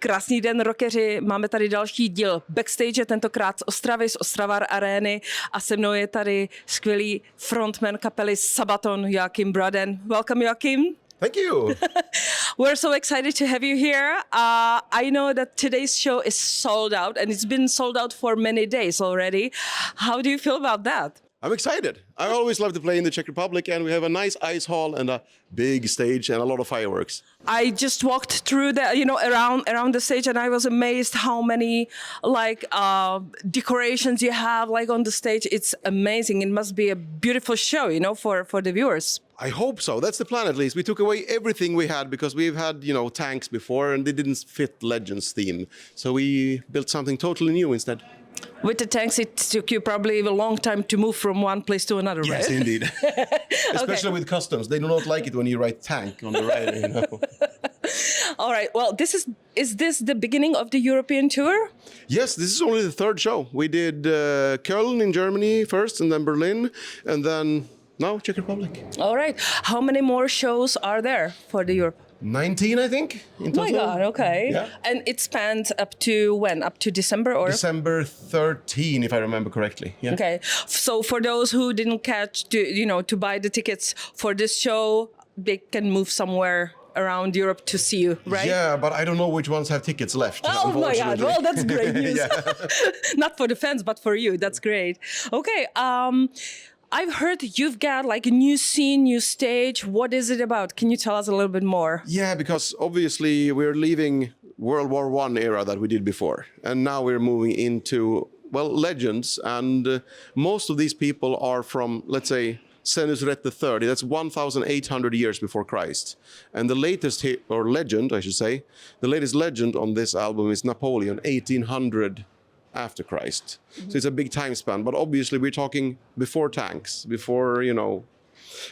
Krásný den, rockeři. Máme tady další díl backstage, tentokrát z Ostravy, z Ostrava arény a se mnou je tady skvělý frontman kapely SABATON, JOAKIM BRODÉN. Welcome, JOAKIM. Thank you. We're so excited to have you here. I know that today's show is sold out and it's been sold out for many days already. How do you feel about that? I'm excited. I always love to play in the Czech Republic, and we have a nice ice hall and a big stage and a lot of fireworks. I just walked through around the stage, and I was amazed how many decorations you have on the stage. It's amazing. It must be a beautiful show, for the viewers. I hope so. That's the plan, at least. We took away everything we had because we've had, tanks before and they didn't fit Legends theme. So we built something totally new instead. With the tanks, it took you probably a long time to move from one place to another, right? Yes, indeed. Especially with customs. They do not like it when you write tank on the rider, All right. Well, is this the beginning of the European tour? Yes, this is only the third show. We did Köln in Germany first, and then Berlin, and then now Czech Republic. All right. How many more shows are there for the Europe? 19, I think, in total. Oh my God, okay. Yeah. And it spans up to when? Up to December or? December 13, if I remember correctly. Yeah. Okay. So for those who didn't catch to buy the tickets for this show, they can move somewhere around Europe to see you, right? Yeah, but I don't know which ones have tickets left. Oh my God, well, that's great news. Not for the fans, but for you, that's great. Okay, I've heard you've got a new scene, new stage. What is it about? Can you tell us a little bit more? Yeah, because obviously we're leaving World War I era that we did before. And now we're moving into, legends. And most of these people are from, let's say, s𝗔𝗕𝗔𝗧𝗢𝗡. That's 1,800 years before Christ. And the latest legend, I should say, the latest legend on this album is Napoleon, 1800 after Christ. Mm-hmm. So it's a big time span, but obviously we're talking before tanks, before,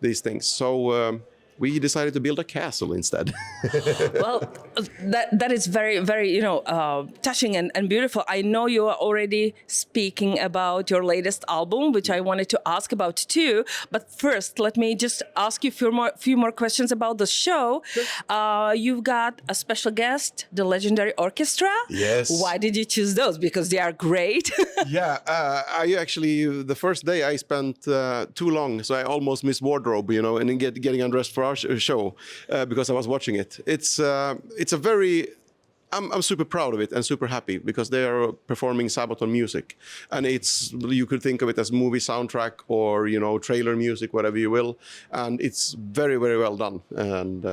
these things. So we decided to build a castle instead. Well, that is very, very, touching and beautiful. I know you are already speaking about your latest album, which I wanted to ask about too. But first, let me just ask you a few more questions about the show. Sure. You've got a special guest, the legendary orchestra. Yes. Why did you choose those? Because they are great. Yeah, I actually, the first day I spent too long, so I almost missed wardrobe, and then getting undressed for our show because I was watching it. It's a very, I'm super proud of it and super happy because they are performing SABATON music, and you could think of it as movie soundtrack or trailer music, whatever you will, and it's very, very well done. And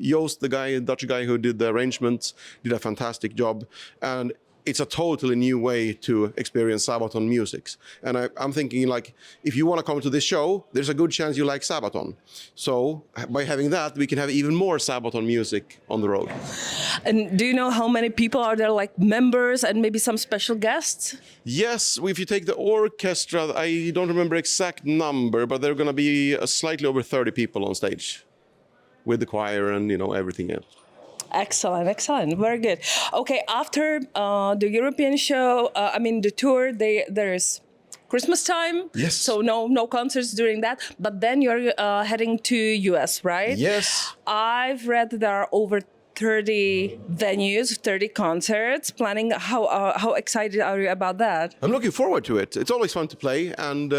Joost, the Dutch guy who did the arrangements, did a fantastic job, and it's a totally new way to experience SABATON music. And I'm thinking, if you want to come to this show, there's a good chance you like SABATON. So by having that, we can have even more SABATON music on the road. And do you know how many people are there, members and maybe some special guests? Yes, if you take the orchestra, I don't remember exact number, but there are going to be slightly over 30 people on stage with the choir and, everything else. Excellent. Very good. Okay, after the European show, the tour, there is Christmas time. Yes. So no concerts during that. But then you're heading to US, right? Yes. I've read there are over 30 venues, 30 concerts planning. How excited are you about that? I'm looking forward to it. It's always fun to play, and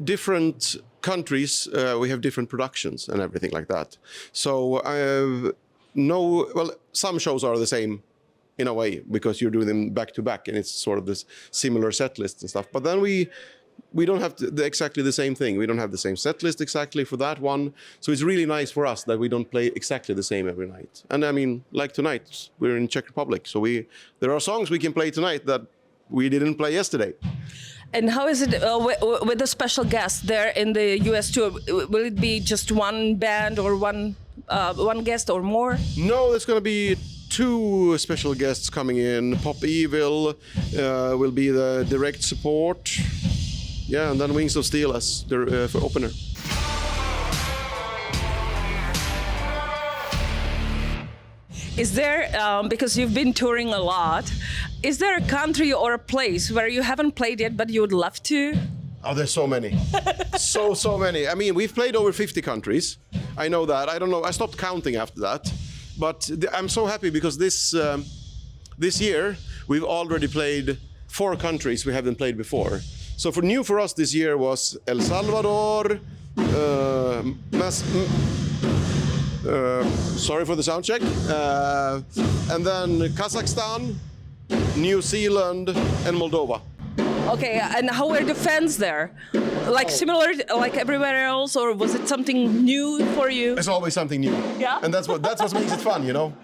different countries, we have different productions and everything like that. So some shows are the same in a way because you're doing them back to back and it's sort of this similar set list and stuff. But then we don't have exactly the same thing. We don't have the same set list exactly for that one. So it's really nice for us that we don't play exactly the same every night. And like tonight, we're in Czech Republic. So there are songs we can play tonight that we didn't play yesterday. And how is it with the special guests there in the US tour? Will it be just one band or one guest or more? No, there's going to be two special guests coming in. Pop Evil will be the direct support. Yeah, and then Wings of Steel as the for opener. Is there, because you've been touring a lot, is there a country or a place where you haven't played yet but you would love to? Oh, there's so many. so many. We've played over 50 countries. I know that. I don't know. I stopped counting after that. But I'm so happy because this year we've already played 4 countries we haven't played before. So new for us this year was El Salvador, sorry for the sound check, and then Kazakhstan, New Zealand, and Moldova. Okay, and how were the fans there? Like similar, like everywhere else, or was it something new for you? It's always something new. Yeah? And that's what makes it fun, you know?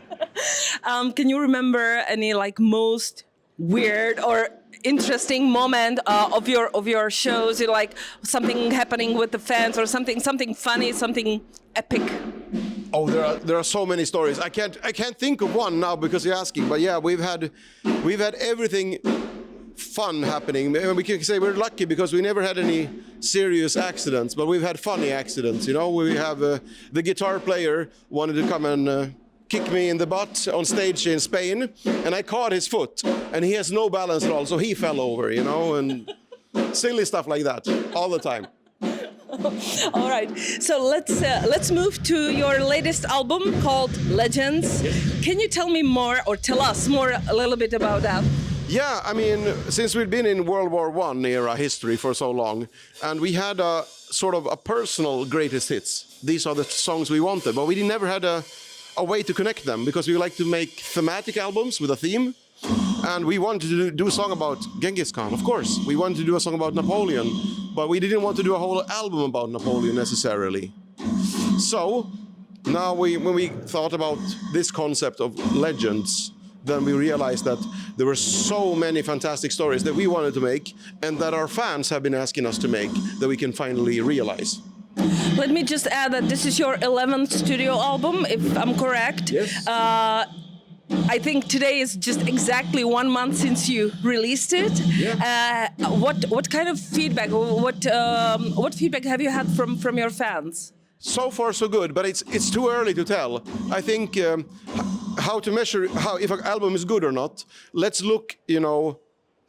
Can you remember any like most weird or interesting moment of your shows? Like something happening with the fans, or something funny, something epic? Oh, there are so many stories. I can't think of one now because you're asking. But yeah, we've had everything fun happening. We can say we're lucky because we never had any serious accidents, but we've had funny accidents. You know, we have the guitar player wanted to come and kick me in the butt on stage in Spain, and I caught his foot, and he has no balance at all, so he fell over. You know, and silly stuff like that all the time. All right, so let's move to your latest album called Legends. Yes. Can you tell me more, or tell us more a little bit about that? Yeah, I mean, since we've been in World War I era history for so long, and we had a sort of a personal greatest hits. These are the songs we wanted, but we never had a way to connect them because we like to make thematic albums with a theme. And we wanted to do a song about Genghis Khan, of course. We wanted to do a song about Napoleon, but we didn't want to do a whole album about Napoleon necessarily. So now when we thought about this concept of legends, then we realized that there were so many fantastic stories that we wanted to make and that our fans have been asking us to make that we can finally realize. Let me just add that this is your 11th studio album, if I'm correct. Yes. I think today is just exactly 1 month since you released it. Yeah. what kind of feedback? What feedback have you had from your fans? So far, so good, but it's too early to tell. I think how to measure if an album is good or not. Let's look,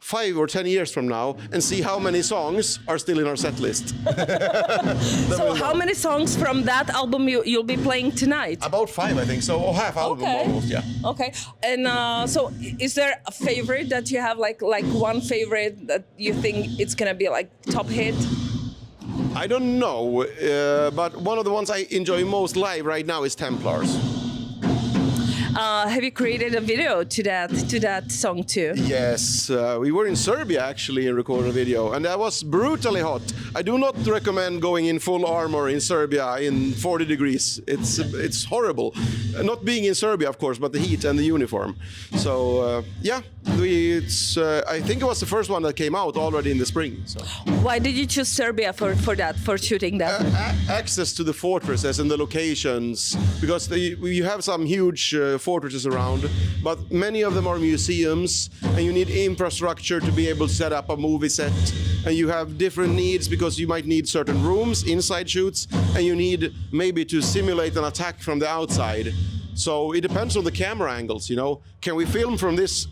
5 or 10 years from now and see how many songs are still in our set list. So how many songs from that album you'll be playing tonight? About 5, I think. So half album almost, yeah. Okay. And so is there a favorite that you have, like one favorite that you think it's gonna be like top hit? I don't know, but one of the ones I enjoy most live right now is Templars. Have you created a video to that song too? Yes, we were in Serbia actually and recorded a video, and that was brutally hot. I do not recommend going in full armor in Serbia in 40 degrees. It's horrible. Not being in Serbia, of course, but the heat and the uniform. So I think it was the first one that came out already in the spring. So. Why did you choose Serbia for shooting that? Access to the fortresses and the locations, because you have some huge fortresses around, but many of them are museums, and you need infrastructure to be able to set up a movie set, and you have different needs because you might need certain rooms, inside shoots, and you need maybe to simulate an attack from the outside. So it depends on the camera angles, Can we film from this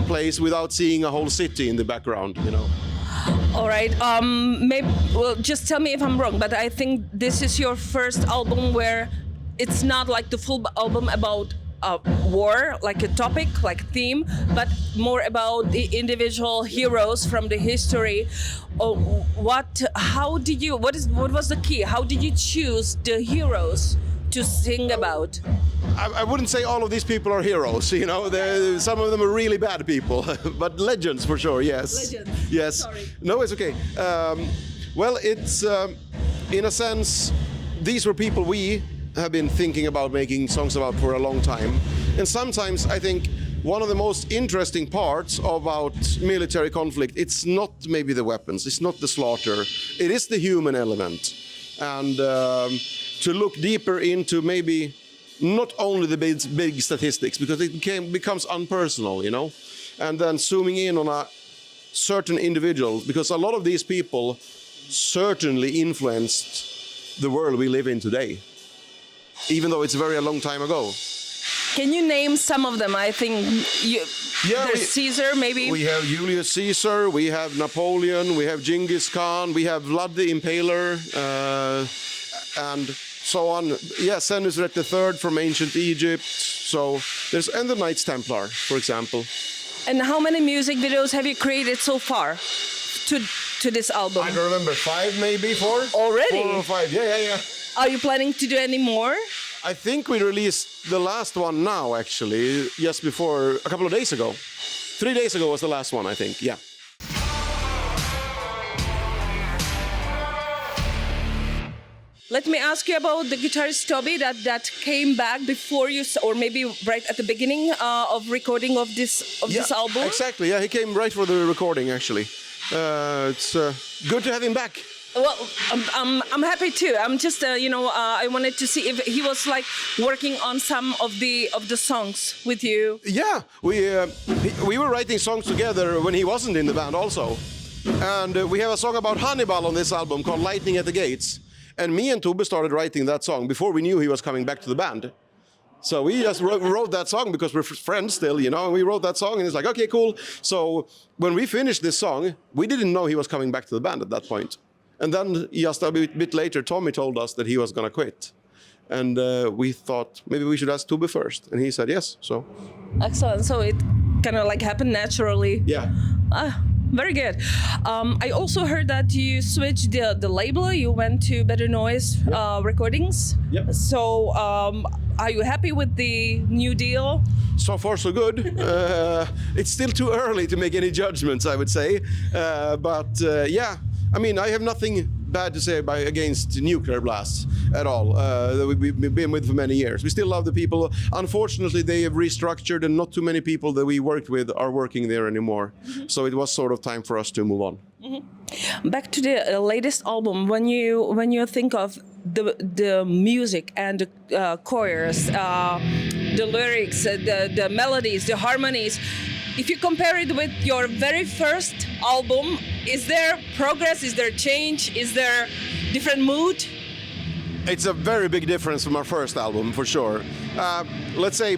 place without seeing a whole city in the background, All right. Just tell me if I'm wrong, but I think this is your first album where it's not like the full album about war, like a topic, like a theme, but more about the individual heroes from the history. What was the key? How did you choose the heroes to sing about? I wouldn't say all of these people are heroes, some of them are really bad people, but legends for sure, yes. Legends. Yes. Sorry. No, it's okay. Well, it's in a sense, these were people we have been thinking about making songs about for a long time. And sometimes I think one of the most interesting parts about military conflict, it's not maybe the weapons, it's not the slaughter, it is the human element. And to look deeper into maybe not only the big statistics, because it becomes unpersonal, and then zooming in on a certain individual, because a lot of these people certainly influenced the world we live in today, even though it's a very long time ago. Can you name some of them? I think there's Caesar, maybe. We have Julius Caesar, we have Napoleon, we have Genghis Khan, we have Vlad the Impaler, and so on. Yeah, Senusret III from ancient Egypt. So there's, and the Knights Templar, for example. And how many music videos have you created so far to this album? I don't remember, 5 maybe, 4? Already? 4 or 5, yeah. Are you planning to do any more? I think we released the last one now, actually, just before, a couple of days ago. 3 days ago was the last one, I think, yeah. Let me ask you about the guitarist Toby that came back before you, or maybe right at the beginning of recording of this album. Exactly. Yeah, he came right for the recording. Actually, it's good to have him back. Well, I'm happy too. I'm just I wanted to see if he was like working on some of the songs with you. Yeah, we were writing songs together when he wasn't in the band also, and we have a song about Hannibal on this album called "Lightning at the Gates." And me and Tobbe started writing that song before we knew he was coming back to the band. So we just wrote that song because we're friends still, you know, and we wrote that song and it's like, okay, cool. So when we finished this song, we didn't know he was coming back to the band at that point. And then just a bit later, Tommy told us that he was going to quit. And we thought maybe we should ask Tobbe first. And he said yes, so. Excellent, so it kind of like happened naturally. Yeah. Very good. I also heard that you switched the label. You went to Better Noise Recordings. Yep. So are you happy with the new deal? So far, so good. It's still too early to make any judgments, I would say. But yeah, I mean, I have nothing bad to say against Nuclear Blast at all. That we've been with for many years. We still love the people. Unfortunately, they have restructured and not too many people that we worked with are working there anymore. Mm-hmm. So it was sort of time for us to move on. Mm-hmm. Back to the latest album, when you think of the music and the chorus, the lyrics, the melodies, the harmonies, if you compare it with your very first album, is there progress? Is there change? Is there different mood? It's a very big difference from our first album, for sure. Let's say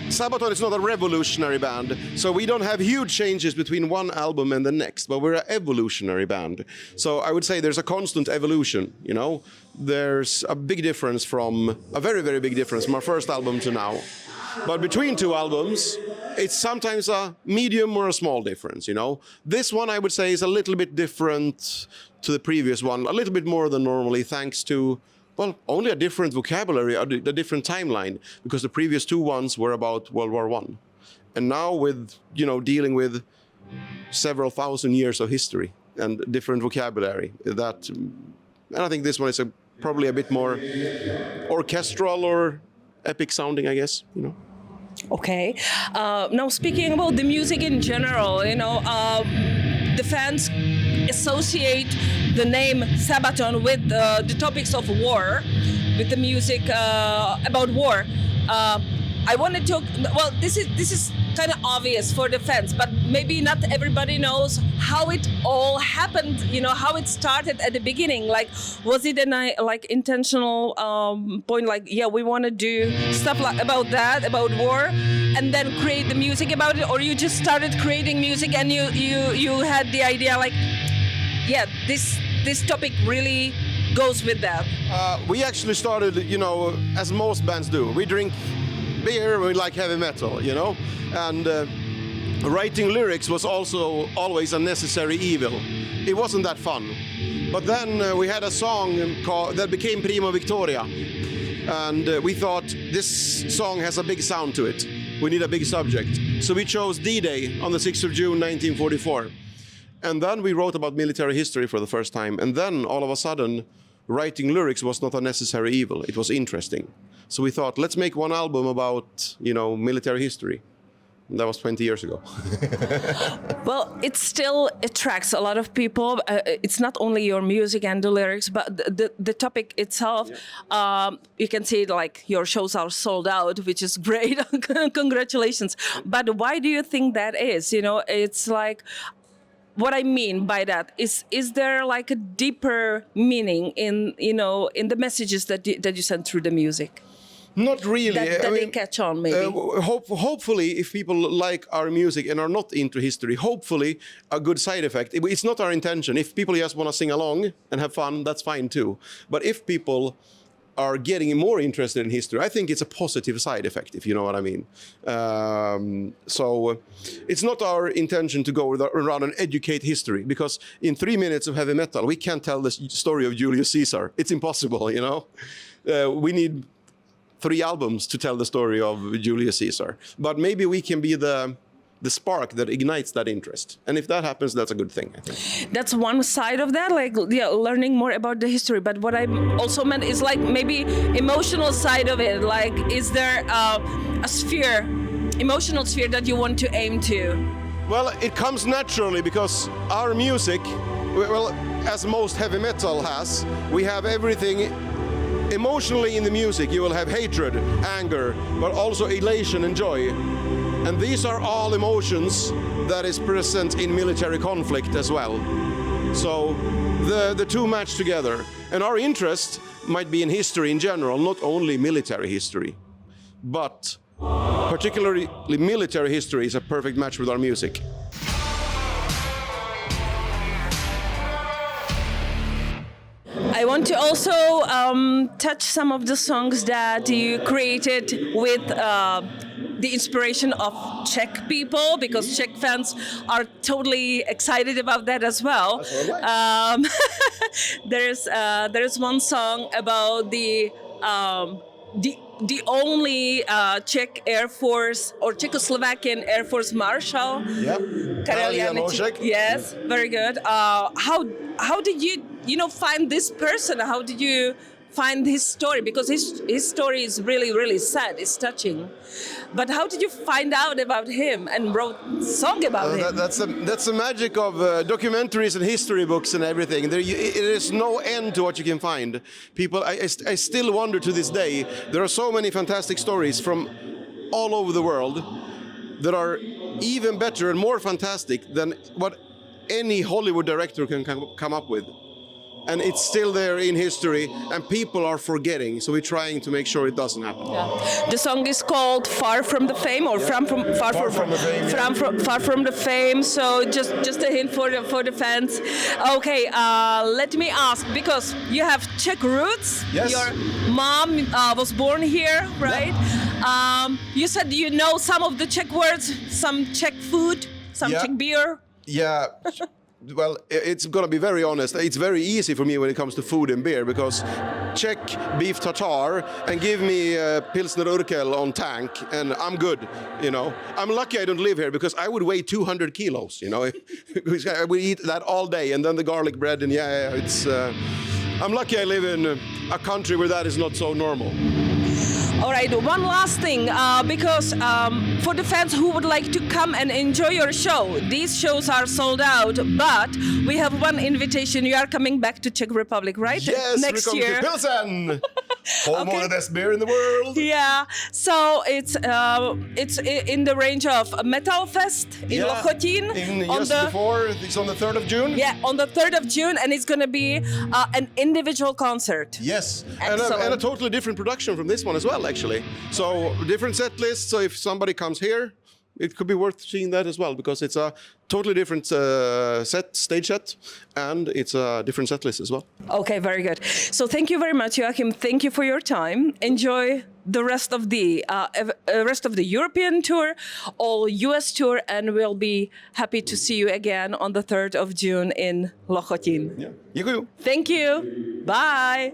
Sabaton is not a revolutionary band, so we don't have huge changes between one album and the next, but we're an evolutionary band. So I would say there's a constant evolution, you know? There's a big difference a very, very big difference from our first album to now. But between two albums, it's sometimes a medium or a small difference, you know? This one, I would say, is a little bit different to the previous one, a little bit more than normally, thanks to, well, only a different vocabulary, a different timeline, because the previous two ones were about World War I. And now with, you know, dealing with several thousand years of history and different vocabulary, and I think this one is probably a bit more orchestral or epic sounding, I guess, you know. Okay. Now speaking about the music in general, you know, the fans associate the name Sabaton with the topics of war, with the music about war. I wanted to, well, this is kind of obvious for the fans, but maybe not everybody knows how it all happened, you know, how it started at the beginning. Like, was it an intentional point, like, yeah, we want to do stuff about that, about war, and then create the music about it, or you just started creating music and you had the idea, like, yeah, this topic really goes with that? We actually started, you know, as most bands do. We drink beer, we like heavy metal, you know, and writing lyrics was also always a necessary evil. It wasn't that fun. But then we had a song that became Prima Victoria, and we thought this song has a big sound to it. We need a big subject. So we chose D-Day on the 6th of June 1944. And then we wrote about military history for the first time. And then all of a sudden, writing lyrics was not a necessary evil. It was interesting. So we thought, let's make one album about, you know, military history. And that was 20 years ago. Well, it still attracts a lot of people. It's not only your music and the lyrics, but the topic itself. Yeah. You can see like your shows are sold out, which is great. Congratulations. But why do you think that is? You know, it's like, what I mean by that is there like a deeper meaning in, you know, in the messages that you send through the music? Not really. That they catch on, maybe. Hopefully, if people like our music and are not into history, hopefully a good side effect. It's not our intention. If people just want to sing along and have fun, that's fine too. But if people are getting more interested in history. I think it's a positive side effect, if you know what I mean. So it's not our intention to go around and educate history, because in 3 minutes of heavy metal, we can't tell the story of Julius Caesar. It's impossible, you know. We need 3 albums to tell the story of Julius Caesar. But maybe we can be the spark that ignites that interest. And if that happens, that's a good thing, I think. That's one side of that, like, yeah, learning more about the history. But what I also meant is like maybe emotional side of it. Like, is there a sphere, emotional sphere that you want to aim to? Well, it comes naturally because our music, well, as most heavy metal has, we have everything emotionally in the music. You will have hatred, anger, but also elation and joy. And these are all emotions that is present in military conflict as well. So the two match together. And our interest might be in history in general, not only military history. But particularly military history is a perfect match with our music. I want to also touch some of the songs that you created with the inspiration of Czech people, because Czech fans are totally excited about that as well. There's one song about the only Czech Air Force or Czechoslovakian Air Force Marshal. Yep. Yes, very good. How did you find this person? How did you find his story? Because his story is really, really sad. It's touching. But how did you find out about him and wrote a song about him? That's the magic of documentaries and history books and everything. There is no end to what you can find. People, I still wonder to this day. There are so many fantastic stories from all over the world that are even better and more fantastic than what any Hollywood director can come up with. And it's still there in history, and people are forgetting. So we're trying to make sure it doesn't happen. Yeah. The song is called "Far from the Fame" or yeah. Far from the Fame. So just a hint for the fans. Okay, let me ask, because you have Czech roots. Yes. Your mom was born here, right? Yeah. You said you know some of the Czech words, some Czech food, some Czech beer. Yeah. Well, it's gonna be very honest. It's very easy for me when it comes to food and beer, because Czech beef tartare and give me Pilsner Urquell on tank and I'm good, you know. I'm lucky I don't live here, because I would weigh 200 kilos, you know. I would eat that all day, and then the garlic bread, and it's... I'm lucky I live in a country where that is not so normal. All right, one last thing, because for the fans who would like to come and enjoy your show, these shows are sold out, but we have one invitation. You are coming back to Czech Republic, right? Yes, next year. To Pilsen, home of the best beer in the world. Yeah, so it's in the range of Metal Fest in Lochotín. It's on the 3rd of June. Yeah, on the 3rd of June, and it's going to be an individual concert. Yes, and a totally different production from this one as well, actually. So different set lists. So if somebody comes here, it could be worth seeing that as well, because it's a totally different stage set, and it's a different set list as well. Okay, very good. So thank you very much, Joachim. Thank you for your time. Enjoy the rest of the European tour, all US tour, and we'll be happy to see you again on the 3rd of June in Lochotín. Yeah. Thank you. Bye.